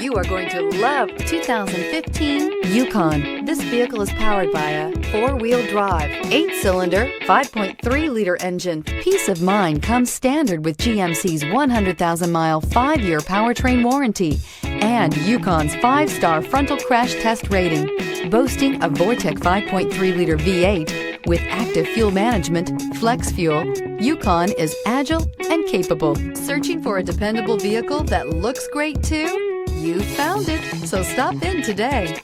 You are going to love 2015 Yukon. This vehicle is powered by a 4-wheel drive, 8-cylinder, 5.3-liter engine. Peace of mind comes standard with GMC's 100,000-mile, 5-year powertrain warranty and Yukon's 5-star frontal crash test rating. Boasting a Vortec 5.3-liter V8 with active fuel management, flex fuel, Yukon is agile and capable. Searching for a dependable vehicle that looks great too? You found it, so stop in today.